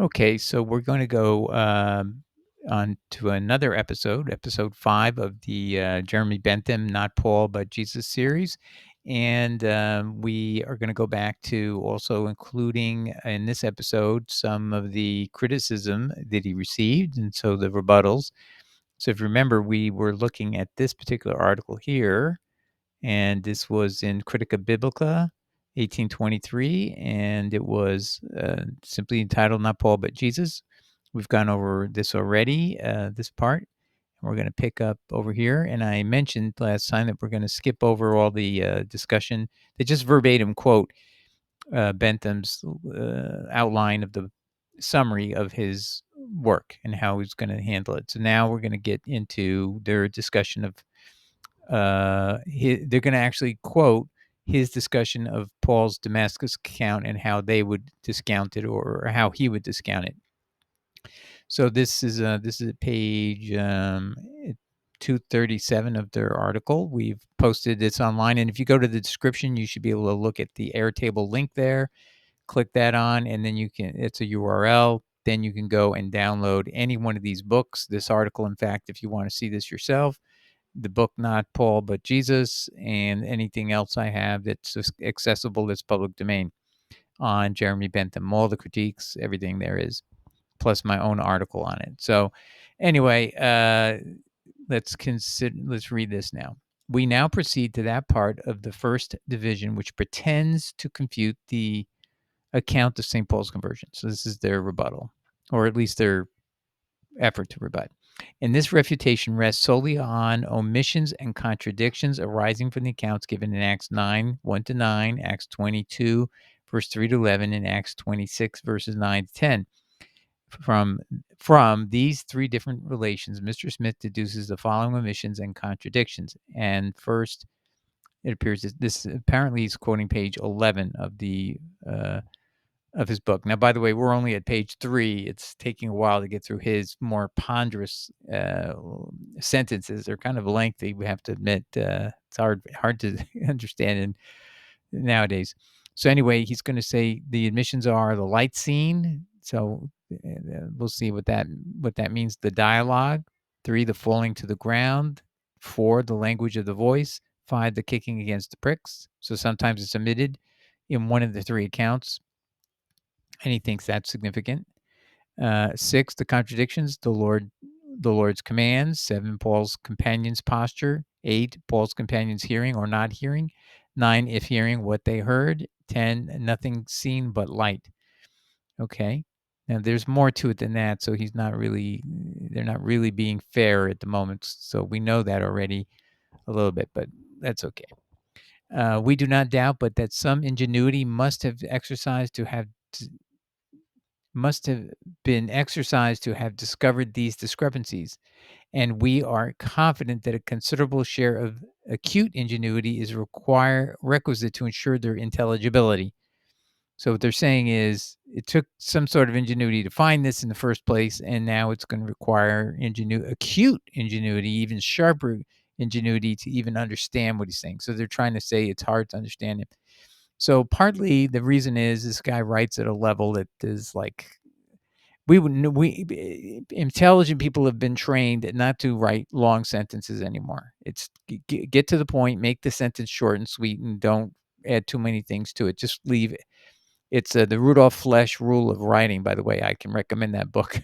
Okay, so we're going to go on to another episode 5 of the Jeremy Bentham, Not Paul, but Jesus series. And we are going to go back to also including in this episode some of the criticism that he received, and so the rebuttals. So if you remember, we were looking at this particular article here, and this was in Critica Biblica, 1823, and it was simply entitled Not Paul but Jesus. We've gone over this already, this part. We're going to pick up over here. And I mentioned last time that we're going to skip over all the discussion. They just verbatim quote Bentham's outline of the summary of his work and how he's going to handle it. So now we're going to get into their discussion of they're going to actually quote his discussion of Paul's Damascus account and how they would discount it, or how he would discount it. So this is page 237 of their article. We've posted this online, and if you go to the description, you should be able to look at the Airtable link there. Click that on, and then it's a URL. Then you can go and download any one of these books. This article, in fact, if you want to see this yourself, the book Not Paul but Jesus, and anything else I have that's accessible, that's public domain on Jeremy Bentham, all the critiques, everything there is, plus my own article on it. So anyway, let's read this now. We now proceed to that part of the first division which pretends to confute the account of St. Paul's conversion. So this is their rebuttal, or at least their effort to rebut. And this refutation rests solely on omissions and contradictions arising from the accounts given in Acts 9, 1-9, Acts 22, verse 3-11, and Acts 26, verses 9-10. From these three different relations, Mr. Smith deduces the following omissions and contradictions. And first, it appears that this apparently he's quoting page 11 of the of his book. Now, by the way, we're only at page 3. It's taking a while to get through his more ponderous sentences. They're kind of lengthy, we have to admit. It's hard to understand nowadays. So anyway, he's going to say the admissions are the light scene. So we'll see what that means. The dialogue. 3, the falling to the ground. 4, the language of the voice. 5, the kicking against the pricks. So sometimes it's omitted in one of the 3 accounts, and he thinks that's significant. 6, the contradictions, the Lord's commands. 7, Paul's companion's posture. 8, Paul's companions hearing or not hearing. 9, if hearing, what they heard. 10, nothing seen but light. Okay. Now there's more to it than that, so they're not really being fair at the moment. So we know that already a little bit, but that's okay. We do not doubt, but that some ingenuity must have been exercised to have discovered these discrepancies, and we are confident that a considerable share of acute ingenuity is requisite to ensure their intelligibility. So what they're saying is it took some sort of ingenuity to find this in the first place, and now it's going to require acute ingenuity, even sharper ingenuity to even understand what he's saying. So they're trying to say it's hard to understand him. So partly the reason is this guy writes at a level that is like intelligent people have been trained not to write long sentences anymore. It's get to the point, make the sentence short and sweet, and don't add too many things to it. Just leave it. It's the Rudolf Flesch rule of writing. By the way, I can recommend that book.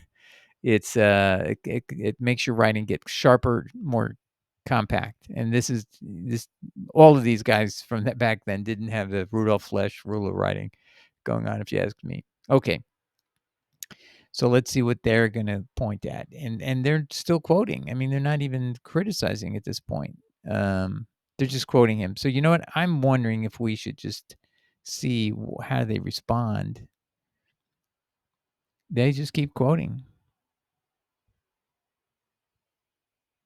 It's it makes your writing get sharper, more compact. And this all of these guys from that back then didn't have the Rudolf Flesch rule of writing going on, if you ask me. Okay. So let's see what they're going to point at, and they're still quoting. I mean, they're not even criticizing at this point. They're just quoting him. So you know what? I'm wondering if we should just see how they respond. They just keep quoting.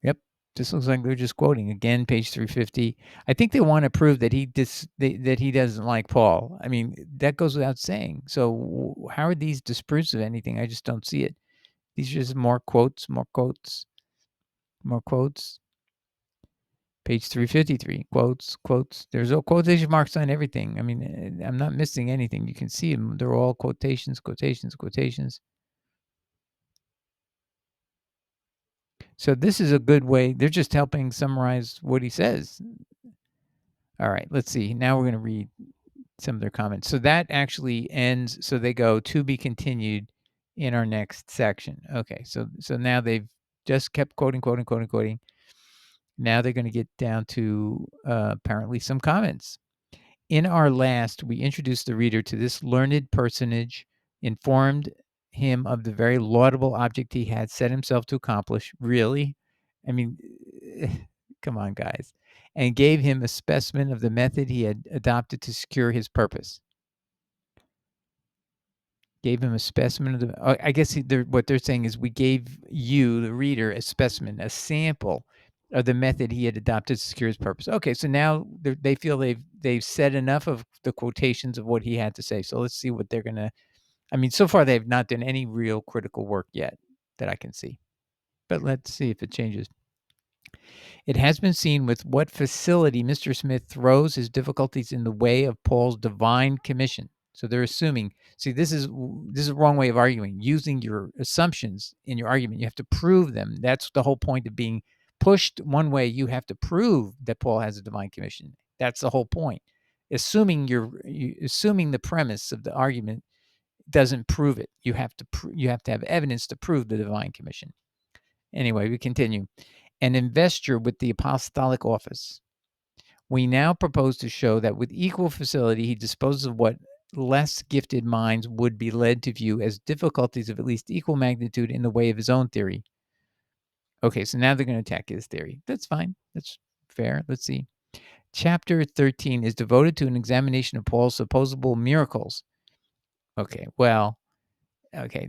Yep, this looks like they're just quoting again. Page 350. I think they want to prove that that he doesn't like Paul. I mean, that goes without saying. So how are these disproofs of anything? I just don't see it. These are just more quotes, more quotes. More quotes. Page 353. Quotes, quotes. There's all quotation marks on everything. I mean, I'm not missing anything. You can see them. They're all quotations, quotations, quotations. So this is a good way. They're just helping summarize what he says. All right, let's see. Now we're going to read some of their comments. So that actually ends. So they go to be continued in our next section. Okay, so now they've just kept quoting. Now they're going to get down to apparently some comments. In our last, we introduced the reader to this learned personage, informed him of the very laudable object he had set himself to accomplish. Really? I mean, come on, guys. And gave him a specimen of the method he had adopted to secure his purpose. Gave him a specimen of the. I guess what they're saying is we gave you, the reader, a specimen, a sample of the method he had adopted to secure his purpose. Okay, so now they feel they've said enough of the quotations of what he had to say. So let's see what they're gonna. I mean, so far they've not done any real critical work yet that I can see. But let's see if it changes. It has been seen with what facility Mr. Smith throws his difficulties in the way of Paul's divine commission. So they're assuming. See, this is a wrong way of arguing. Using your assumptions in your argument, you have to prove them. That's the whole point of being pushed one way. You have to prove that Paul has a divine commission. That's the whole point. Assuming assuming the premise of the argument doesn't prove it. You have to have evidence to prove the divine commission. Anyway, we continue. An investure with the apostolic office. We now propose to show that with equal facility he disposes of what less gifted minds would be led to view as difficulties of at least equal magnitude in the way of his own theory. Okay, so now they're going to attack his theory. That's fine. That's fair. Let's see. Chapter 13 is devoted to an examination of Paul's supposable miracles. Okay, well,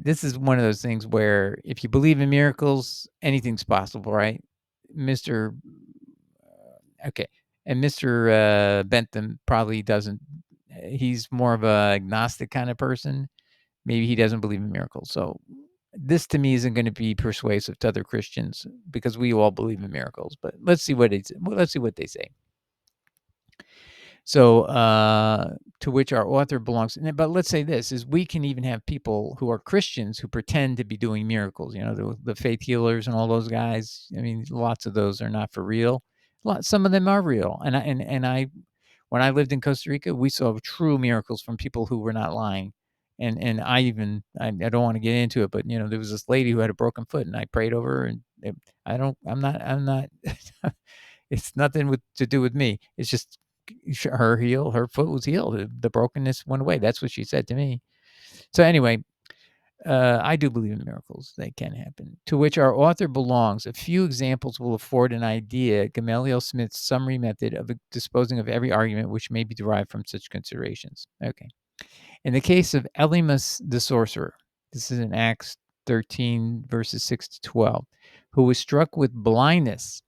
this is one of those things where if you believe in miracles, anything's possible, right? Mr. Okay. And Mr. Bentham probably doesn't. He's more of a agnostic kind of person. Maybe he doesn't believe in miracles. So this to me isn't going to be persuasive to other Christians because we all believe in miracles. But let's see what they say. So to which our author belongs. But let's say this is we can even have people who are Christians who pretend to be doing miracles. You know, the faith healers and all those guys. I mean, lots of those are not for real. Some of them are real. And I when I lived in Costa Rica, we saw true miracles from people who were not lying. And I don't want to get into it, but you know, there was this lady who had a broken foot, and I prayed over her, and I'm not. It's nothing to do with me. It's just her foot was healed. The brokenness went away. That's what she said to me. So anyway, I do believe in miracles. They can happen. To which our author belongs. A few examples will afford an idea. Gamaliel Smith's summary method of disposing of every argument which may be derived from such considerations. Okay. In the case of Elymas the sorcerer, this is in Acts 13, verses 6 to 12, who was struck with blindness,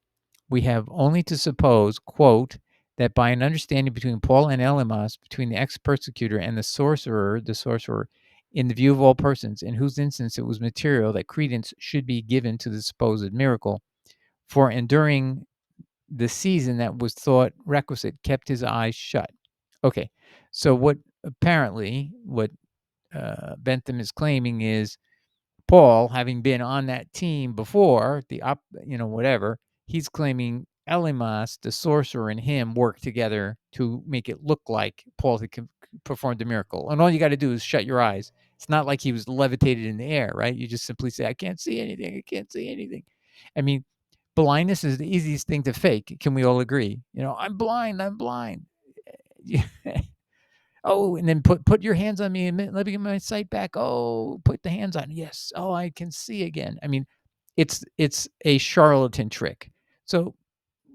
we have only to suppose, quote, that by an understanding between Paul and Elymas, between the ex-persecutor and the sorcerer, in the view of all persons, in whose instance it was material that credence should be given to the supposed miracle, for enduring the season that was thought requisite, kept his eyes shut. Okay, so what Bentham is claiming is Paul, having been on that team before, he's claiming Elymas, the sorcerer, and him worked together to make it look like Paul had performed a miracle. And all you got to do is shut your eyes. It's not like he was levitated in the air, right? You just simply say, I can't see anything. I can't see anything. I mean, blindness is the easiest thing to fake. Can we all agree? You know, I'm blind. I'm blind. Oh, and then put your hands on me and let me get my sight back. Oh, put the hands on. Yes. Oh, I can see again. I mean, it's a charlatan trick. So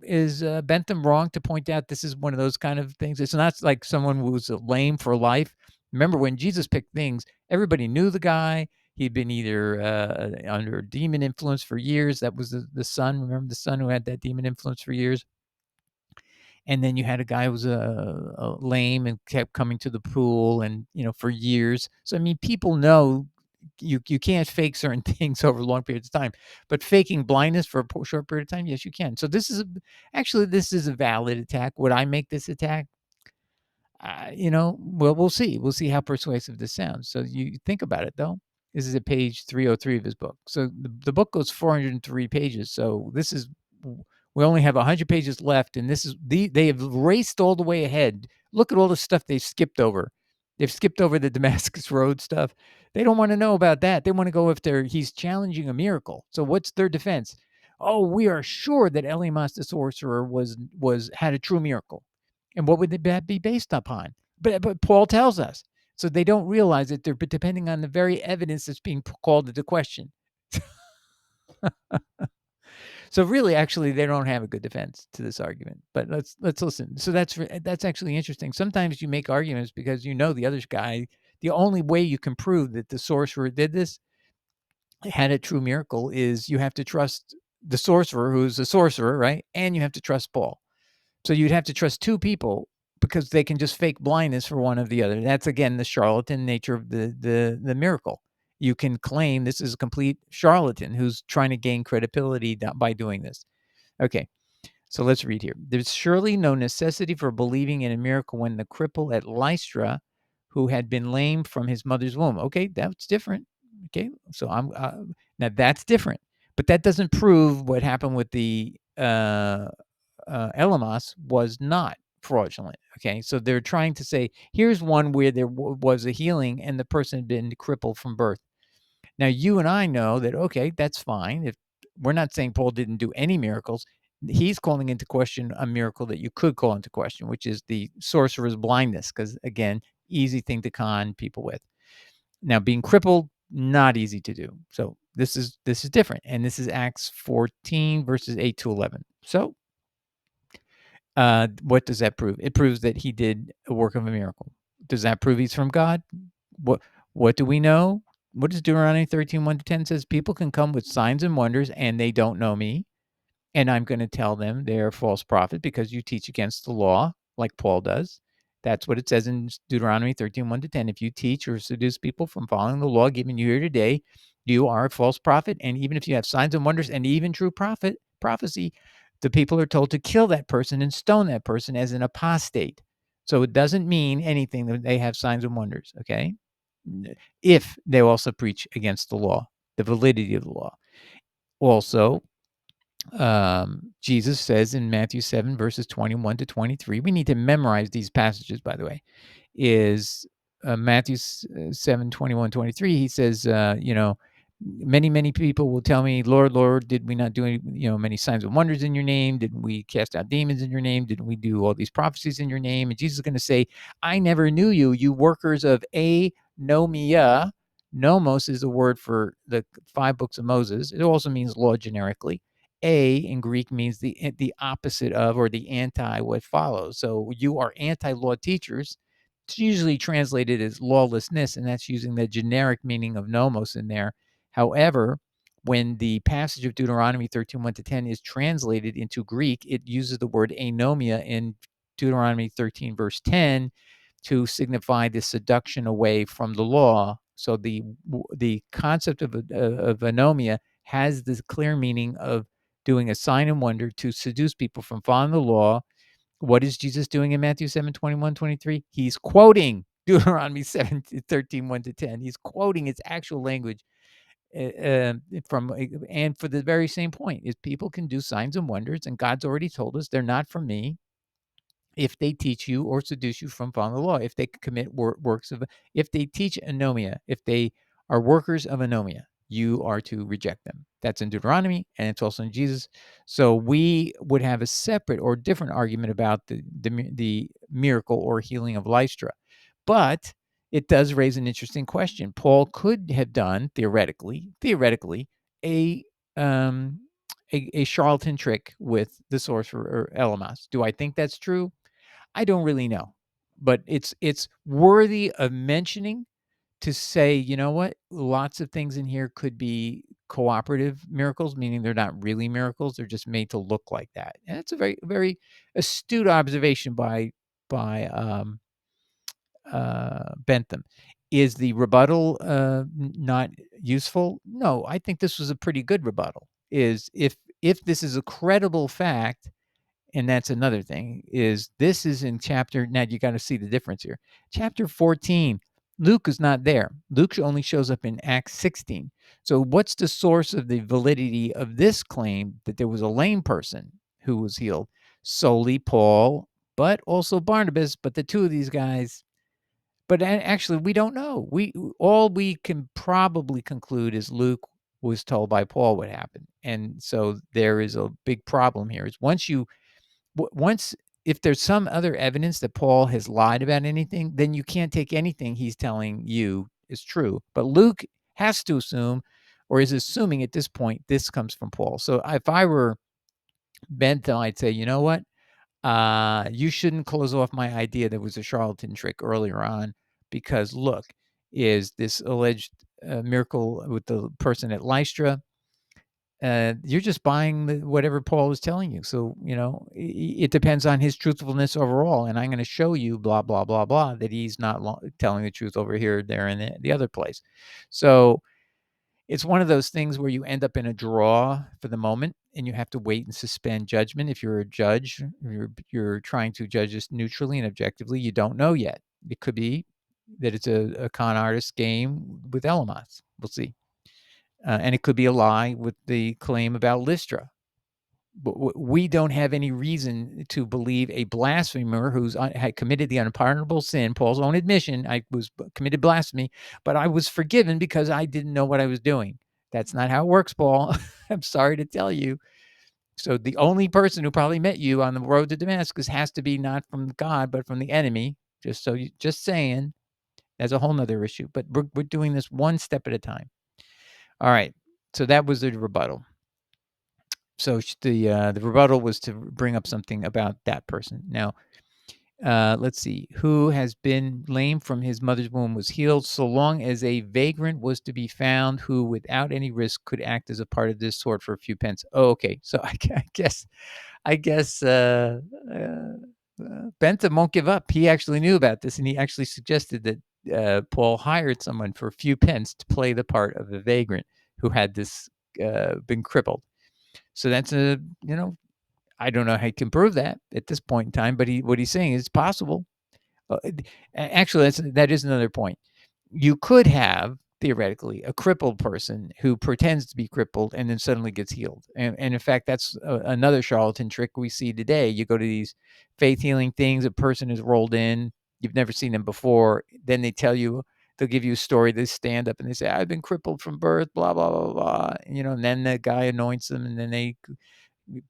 is Bentham wrong to point out this is one of those kind of things? It's not like someone who's lame for life. Remember when Jesus picked things, everybody knew the guy. He'd been either under demon influence for years. That was the son. Remember the son who had that demon influence for years? And then you had a guy who was a lame and kept coming to the pool and, for years. So, I mean, people know you can't fake certain things over long periods of time, but faking blindness for a short period of time, yes, you can. So this is a valid attack. Would I make this attack? Well, we'll see. We'll see how persuasive this sounds. So you think about it, though. This is at page 303 of his book. So the book goes 403 pages. So we only have 100 pages left, and they have raced all the way ahead. Look at all the stuff they've skipped over. They've skipped over the Damascus Road stuff. They don't want to know about that. They want to go if he's challenging a miracle. So what's their defense? Oh, we are sure that Elymas the sorcerer had a true miracle. And what would that be based upon? But Paul tells us. So they don't realize that they're depending on the very evidence that's being called into question. So really, actually, they don't have a good defense to this argument. But let's listen. So that's actually interesting. Sometimes you make arguments because you know the other guy. The only way you can prove that the sorcerer did this, had a true miracle, is you have to trust the sorcerer, who's a sorcerer, right? And you have to trust Paul. So you'd have to trust two people because they can just fake blindness for one of the other. That's, again, the charlatan nature of the miracle. You can claim this is a complete charlatan who's trying to gain credibility by doing this. Okay, so let's read here. There's surely no necessity for believing in a miracle when the cripple at Lystra, who had been lame from his mother's womb. Okay, that's different. Okay, so now that's different, but that doesn't prove what happened with the Elymas was not fraudulent. Okay, so they're trying to say, here's one where there was a healing and the person had been crippled from birth. Now, you and I know that, okay, that's fine. If we're not saying Paul didn't do any miracles, he's calling into question a miracle that you could call into question, which is the sorcerer's blindness, because, again, easy thing to con people with. Now, being crippled, not easy to do. So this is different, and this is Acts 14 verses 8 to 11. So what does that prove? It proves that he did a work of a miracle. Does that prove he's from God? What do we know? What does Deuteronomy 13, 1 to 10 says? People can come with signs and wonders and they don't know me. And I'm going to tell them they're a false prophet because you teach against the law like Paul does. That's what it says in Deuteronomy 13, 1 to 10. If you teach or seduce people from following the law given you here today, you are a false prophet. And even if you have signs and wonders and even true prophecy, the people are told to kill that person and stone that person as an apostate. So it doesn't mean anything that they have signs and wonders, okay? If they also preach against the law, the validity of the law. Also, Jesus says in Matthew 7, verses 21 to 23, we need to memorize these passages, by the way, is Matthew 7, 21, 23. He says, many people will tell me, Lord, Lord, did we not do any, many signs and wonders in your name? Didn't we cast out demons in your name? Didn't we do all these prophecies in your name? And Jesus is going to say, I never knew you, you workers of anomia. Nomos is the word for the 5 books of Moses. It also means law generically. A in Greek means the opposite of, or the anti what follows. So you are anti-law teachers. It's usually translated as lawlessness, and that's using the generic meaning of nomos in there. However, when the passage of Deuteronomy 13, 1 to 10 is translated into Greek, it uses the word anomia in Deuteronomy 13, verse 10 to signify the seduction away from the law. So the concept of anomia has this clear meaning of doing a sign and wonder to seduce people from following the law. What is Jesus doing in Matthew 7, 21, 23? He's quoting Deuteronomy 7, 13, 1 to 10. He's quoting its actual language and for the very same point is people can do signs and wonders, and God's already told us they're not from me. If they teach you or seduce you from following the law, if they commit works of, if they teach anomia, if they are workers of anomia, you are to reject them. That's in Deuteronomy, and it's also in Jesus. So we would have a separate or different argument about the miracle or healing of Lystra. But it does raise an interesting question. Paul could have done theoretically, a a charlatan trick with the sorcerer Elymas. Do I think that's true? I don't really know, but it's worthy of mentioning to say, you know what? Lots of things in here could be cooperative miracles, meaning they're not really miracles; they're just made to look like that. And it's a very, very astute observation by Bentham. Is the rebuttal not useful? No, I think this was a pretty good rebuttal. Is if this is a credible fact, and that's another thing, is this is in chapter, now you got to see the difference here. Chapter 14, Luke is not there. Luke only shows up in Acts 16. So what's the source of the validity of this claim that there was a lame person who was healed? Solely Paul, but also Barnabas. But the two of these guys, but actually we don't know. All we can probably conclude is Luke was told by Paul what happened. And so there is a big problem here. Is once if there's some other evidence that Paul has lied about anything, then you can't take anything he's telling you is true. But Luke has to assume, or is assuming at this point, this comes from Paul. So if I were Bentham, I'd say, you know what? You shouldn't close off my idea that was a charlatan trick earlier on, because look, is this alleged miracle with the person at Lystra, you're just buying whatever Paul is telling you. So, it depends on his truthfulness overall. And I'm going to show you, blah, blah, blah, blah, that he's not telling the truth over here, there, and the other place. So it's one of those things where you end up in a draw for the moment, and you have to wait and suspend judgment. If you're a judge, you're trying to judge this neutrally and objectively, you don't know yet. It could be that it's a con artist game with Elamos. We'll see. And it could be a lie with the claim about Lystra. But we don't have any reason to believe a blasphemer who's had committed the unpardonable sin. Paul's own admission, I was committed blasphemy, but I was forgiven because I didn't know what I was doing. That's not how it works, Paul. I'm sorry to tell you. So the only person who probably met you on the road to Damascus has to be not from God, but from the enemy. Just saying, that's a whole nother issue. But we're doing this one step at a time. All right. So that was the rebuttal. So the rebuttal was to bring up something about that person. Now, let's see. Who has been lame from his mother's womb was healed, so long as a vagrant was to be found who, without any risk, could act as a part of this sort for a few pence. Oh, okay. So I guess Bentham won't give up. He actually knew about this, and he actually suggested that Paul hired someone for a few pence to play the part of a vagrant who had been crippled. So that's I don't know how he can prove that at this point in time, but what he's saying is possible. Actually, that is another point. You could have theoretically a crippled person who pretends to be crippled and then suddenly gets healed. And in fact, that's another charlatan trick we see today. You go to these faith healing things, a person is rolled in, you've never seen them before. Then they'll give you a story. They stand up and they say, I've been crippled from birth, blah, blah, blah, blah. And then the guy anoints them, and then they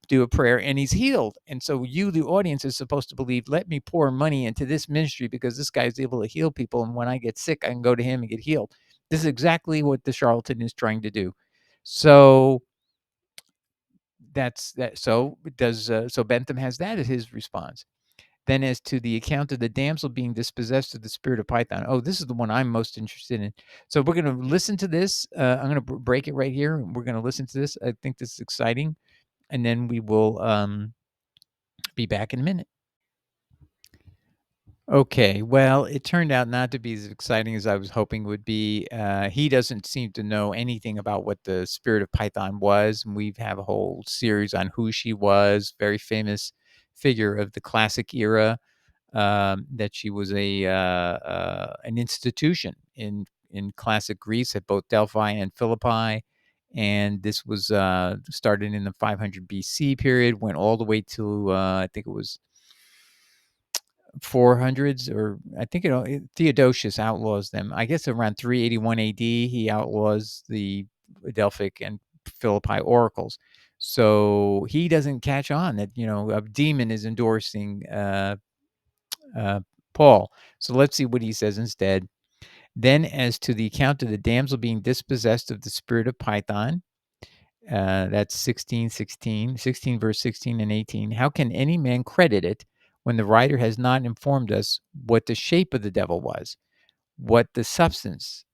do a prayer and he's healed. And so you, the audience, is supposed to believe, let me pour money into this ministry because this guy's able to heal people. And when I get sick, I can go to him and get healed. This is exactly what the charlatan is trying to do. So that's that. So Bentham has that as his response. Then as to the account of the damsel being dispossessed of the spirit of Python. Oh, this is the one I'm most interested in. So we're going to listen to this. I'm going to break it right here. We're going to listen to this. I think this is exciting. And then we will be back in a minute. Okay, well, it turned out not to be as exciting as I was hoping it would be. He doesn't seem to know anything about what the spirit of Python was. And we have a whole series on who she was, very famous figure of the classic era, that she was an institution in classic Greece at both Delphi and Philippi. And this was started in the 500 BC period, went all the way to, I think it was 400s, or I think Theodosius outlaws them. I guess around 381 AD, he outlaws the Delphic and Philippi oracles. So he doesn't catch on that, a demon is endorsing Paul. So let's see what he says instead. Then, as to the account of the damsel being dispossessed of the spirit of Python, that's 16 verse 16 and 18. How can any man credit it when the writer has not informed us what the shape of the devil was, what the substance,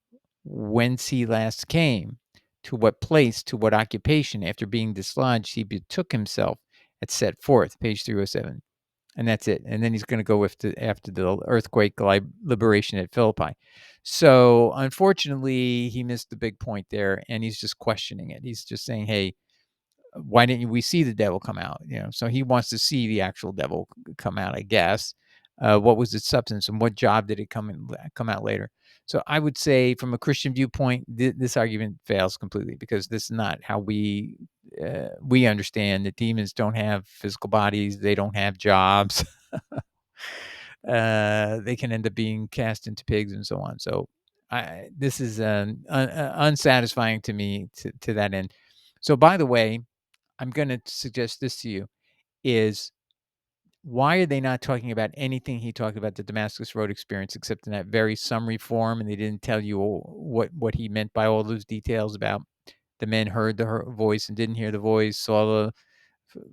whence he last came, to what place, to what occupation, after being dislodged, he betook himself, at set forth, page 307. And that's it. And then he's going to go after the earthquake liberation at Philippi. So unfortunately, he missed the big point there, and he's just questioning it. He's just saying, hey, why didn't we see the devil come out? So he wants to see the actual devil come out, I guess. What was its substance, and what job did it come out later? So I would say, from a Christian viewpoint, this argument fails completely, because this is not how we understand that demons don't have physical bodies, they don't have jobs. They can end up being cast into pigs and so on. So this is unsatisfying to me, to that end. So, by the way, I'm going to suggest this to you: is why are they not talking about anything he talked about the Damascus Road experience, except in that very summary form, and they didn't tell you what he meant by all those details about the men heard the voice and didn't hear the voice, saw the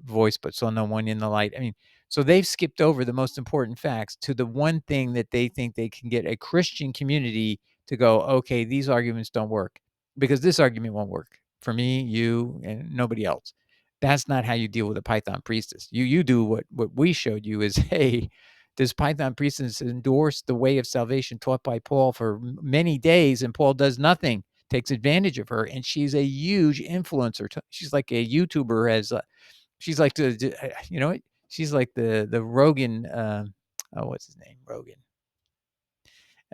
voice but saw no one in the light. I mean, so they've skipped over the most important facts to the one thing that they think they can get a Christian community to go, okay, these arguments don't work, because this argument won't work for me, you, and nobody else. That's not how you deal with a Python priestess. You do what we showed you is, hey, this Python priestess endorsed the way of salvation taught by Paul for many days, and Paul does nothing, takes advantage of her, and she's a huge influencer. She's like a YouTuber, as she's like you know, she's like the Rogan. Oh, what's his name? Rogan.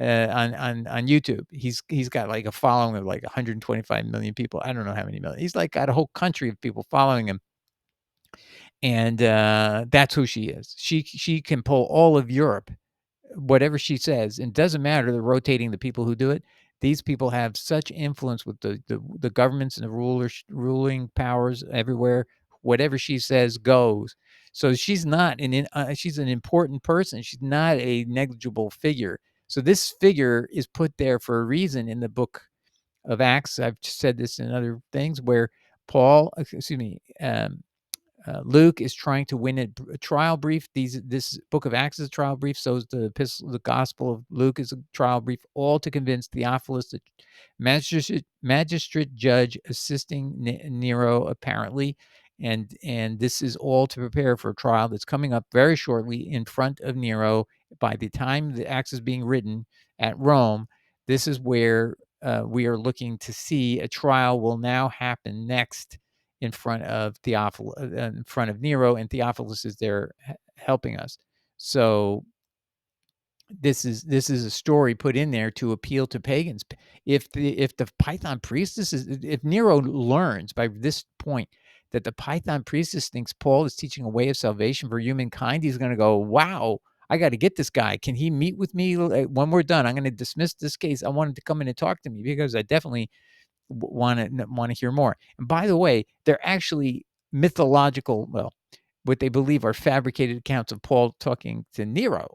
On YouTube, he's got like a following of like 125 million people. I don't know how many million. He's like got a whole country of people following him, and that's who she is. She can pull all of Europe, whatever she says, and doesn't matter, they're rotating the people who do it. These people have such influence with the governments and the ruling powers everywhere. Whatever she says goes. So she's not she's an important person. She's not a negligible figure. So this figure is put there for a reason in the book of Acts. I've said this in other things where Luke is trying to win a trial brief. This book of Acts is a trial brief. So is the Gospel of Luke is a trial brief, all to convince Theophilus, the magistrate judge assisting Nero, apparently, and this is all to prepare for a trial that's coming up very shortly in front of Nero. By the time the Acts is being written at Rome, this is where we are looking to see a trial will now happen next in front of in front of Nero, and Theophilus is there helping us. So this is a story put in there to appeal to pagans. If the Python priestess if Nero learns by this point that the Python priestess thinks Paul is teaching a way of salvation for humankind, he's going to go, wow, I got to get this guy. Can he meet with me when we're done? I'm going to dismiss this case. I want him to come in and talk to me, because I definitely want to hear more. And by the way, they're actually mythological, well, what they believe are fabricated accounts of Paul talking to Nero,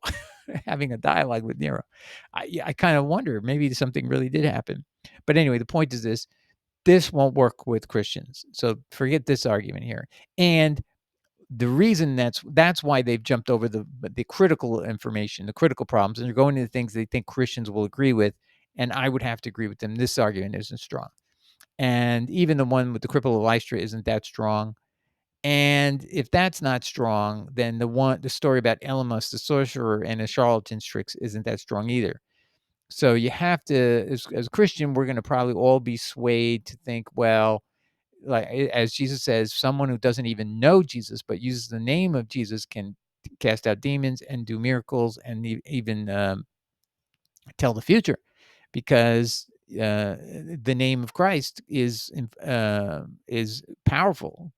having a dialogue with Nero. I kind of wonder, maybe something really did happen. But anyway, the point is this won't work with Christians. So forget this argument here. And the reason that's why they've jumped over the critical information, the critical problems, and they're going into things they think Christians will agree with. And I would have to agree with them. This argument isn't strong. And even the one with the cripple of Lystra isn't that strong. And if that's not strong, then the story about Elymas, the sorcerer, and the charlatan's tricks isn't that strong either. So you have to, as a Christian, we're going to probably all be swayed to think, well, like as Jesus says, someone who doesn't even know Jesus but uses the name of Jesus can cast out demons and do miracles and even tell the future, because the name of Christ is powerful.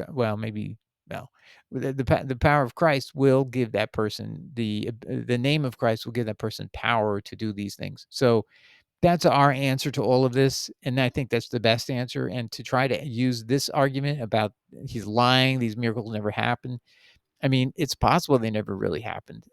Well, maybe well, the power of Christ will give that person the name of Christ will give that person power to do these things. So that's our answer to all of this, and I think that's the best answer. And to try to use this argument about he's lying, these miracles never happened, I mean, it's possible they never really happened,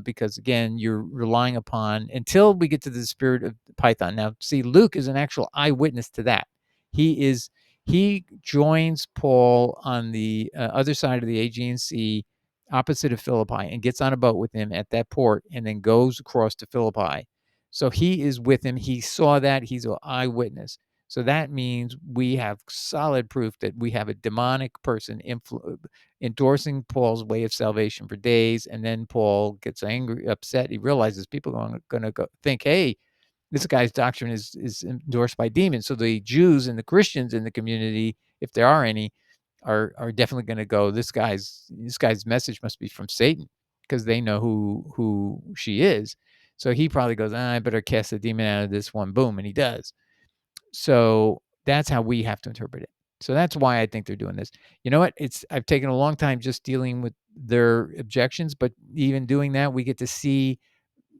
because again, you're relying upon, until we get to the spirit of Python. Now, see, Luke is an actual eyewitness to that. He joins Paul on the other side of the Aegean Sea, opposite of Philippi, and gets on a boat with him at that port, and then goes across to Philippi. So he is with him. He saw that. He's an eyewitness. So that means we have solid proof that we have a demonic person endorsing Paul's way of salvation for days, and then Paul gets angry, upset. He realizes people are going to go think, "Hey, this guy's doctrine is endorsed by demons." So the Jews and the Christians in the community, if there are any, are definitely going to go, "This guy's message must be from Satan." because they know who she is. So he probably goes, I better cast the demon out of this one. Boom, and he does. So that's how we have to interpret it. So that's why I think they're doing this. You know what? I've taken a long time just dealing with their objections, but even doing that, we get to see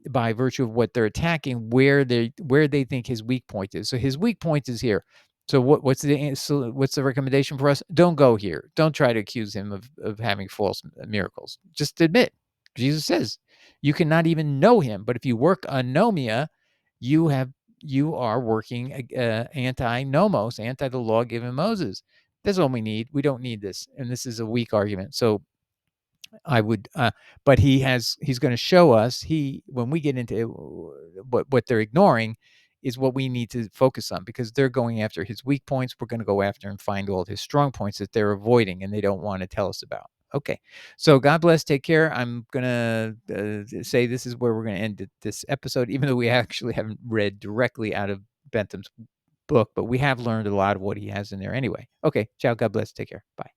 by virtue of what they're attacking where they think his weak point is. So his weak point is here. So what's the recommendation for us? Don't go here. Don't try to accuse him of having false miracles. Just admit. Jesus says you cannot even know him, but if you work anomia, you have you are working anti-nomos, anti the law given Moses. That's all we need. We don't need this. And this is a weak argument. So I would, but he's going to show us, when we get into what they're ignoring is what we need to focus on, because they're going after his weak points. We're going to go after and find all his strong points that they're avoiding and they don't want to tell us about. Okay. So God bless. Take care. I'm going to say this is where we're going to end this episode, even though we actually haven't read directly out of Bentham's book, but we have learned a lot of what he has in there anyway. Okay. Ciao. God bless. Take care. Bye.